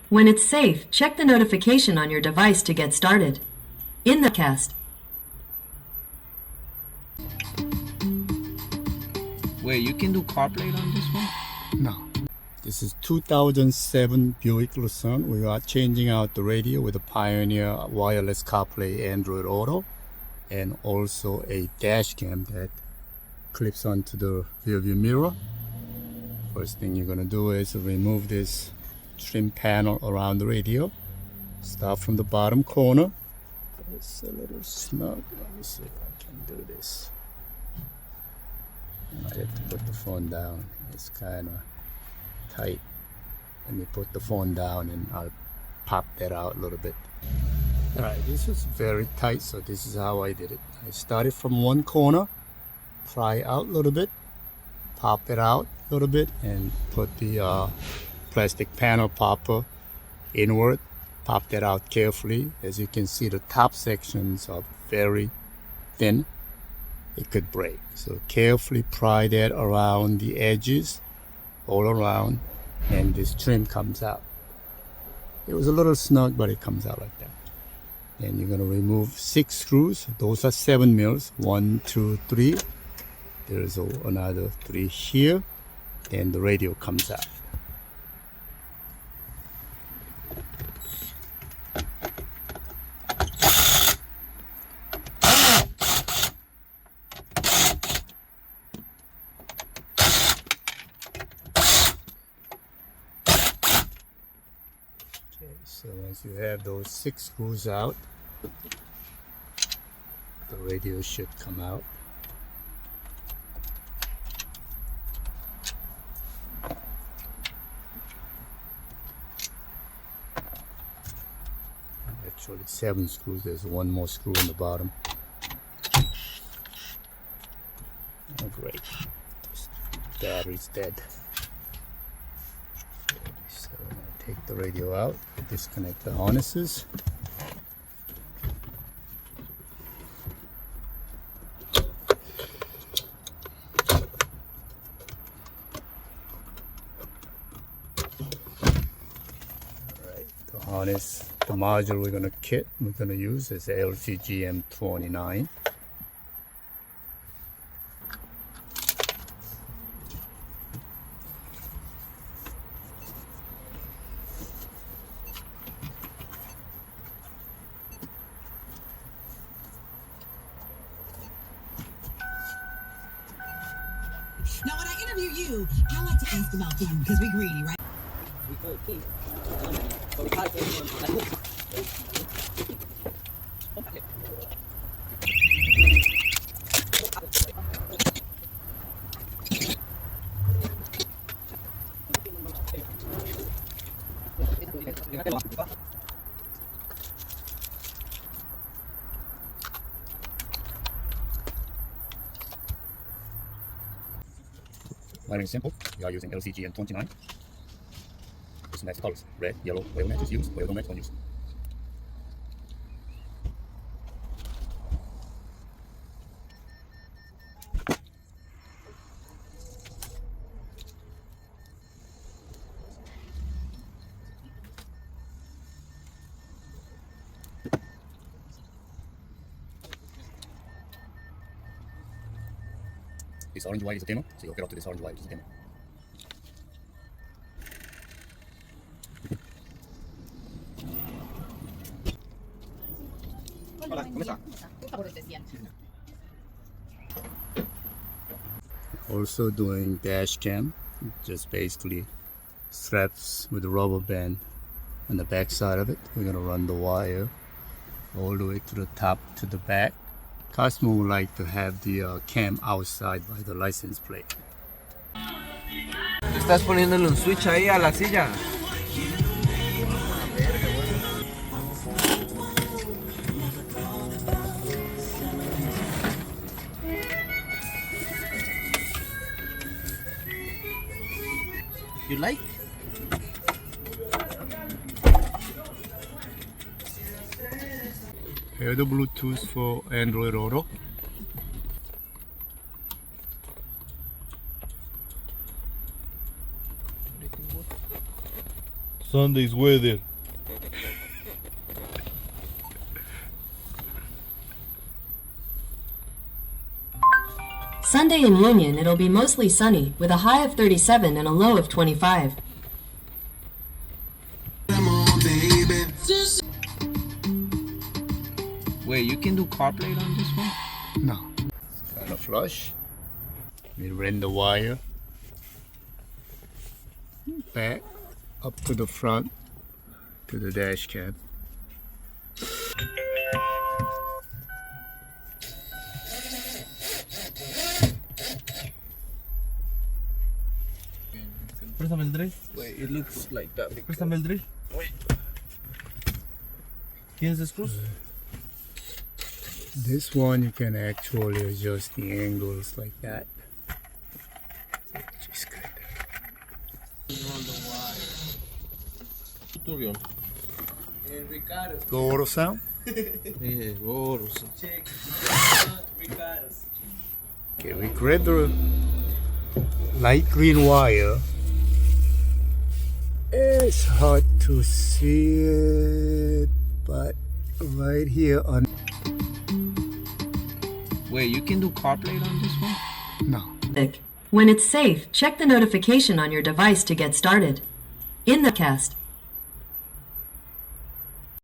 When it's safe, check the notification on your device to get started. In the cast. Wait, you can do CarPlay on this one? No. This is 2007 Buick Lucerne. We are changing out the radio with a Pioneer wireless CarPlay Android Auto and also a dash cam that clips onto the rear view mirror. First thing you're going to do is remove this trim panel around the radio. Start from the bottom corner. It's a little snug. Let me see if I can do this. I might have to put the phone down. It's kind of tight. Let me put the phone down and I'll pop that out a little bit. Alright, this is very tight, so this is how I did it. I started from one corner, pry out a little bit, pop it out a little bit, and put the plastic panel popper inward. Pop that out carefully. As you can see, the top sections are very thin. It could break. So carefully pry that around the edges, all around, and this trim comes out. It was a little snug, but it comes out like that. And you're going to remove 6 screws. Those are 7 mils. 1, 2, 3. There's another 3 here. Then the radio comes out. So once you have those 6 screws out, the radio should come out. Actually 7 screws, there's 1 more screw in the bottom. Oh great, this battery's dead. So I'm going to take the radio out, disconnect the harnesses. Alright, the harness, the module we're going to use is LCGM29. Now, when I interview you, I like to ask about food because we're greedy, right? Wiring is simple. We are using LCGM29. This matches colors. Red, yellow, oil match is used, oil don't match, don't use. This orange wire is a dimmer, so you'll get up to this orange wire, which is a dimmer. Also doing dash cam, just basically straps with a rubber band on the back side of it. We're going to run the wire all the way to the top to the back. Customer would like to have the cam outside by the license plate. Estás poniéndole un switch ahí a la silla. You like? Here the Bluetooth for Android Auto. Sunday's weather. Sunday in Union, it'll be mostly sunny with a high of 37 and a low of 25. Wait, you can do CarPlay on this one? No. It's kind of flush. We run the wire back up to the front to the dash cam. Préstame el drill. Wait, it looks like that. Préstame el drill. ¿Tienes screws? This one you can actually adjust the angles like that. Just kind Tutorial. Go auto sound. Yeah, gordo. Okay, we grab the light green wire. It's hard to see it, but right here on Wait, you can do CarPlay on this one? no. When it's safe, check the notification on your device to get started. In the cast.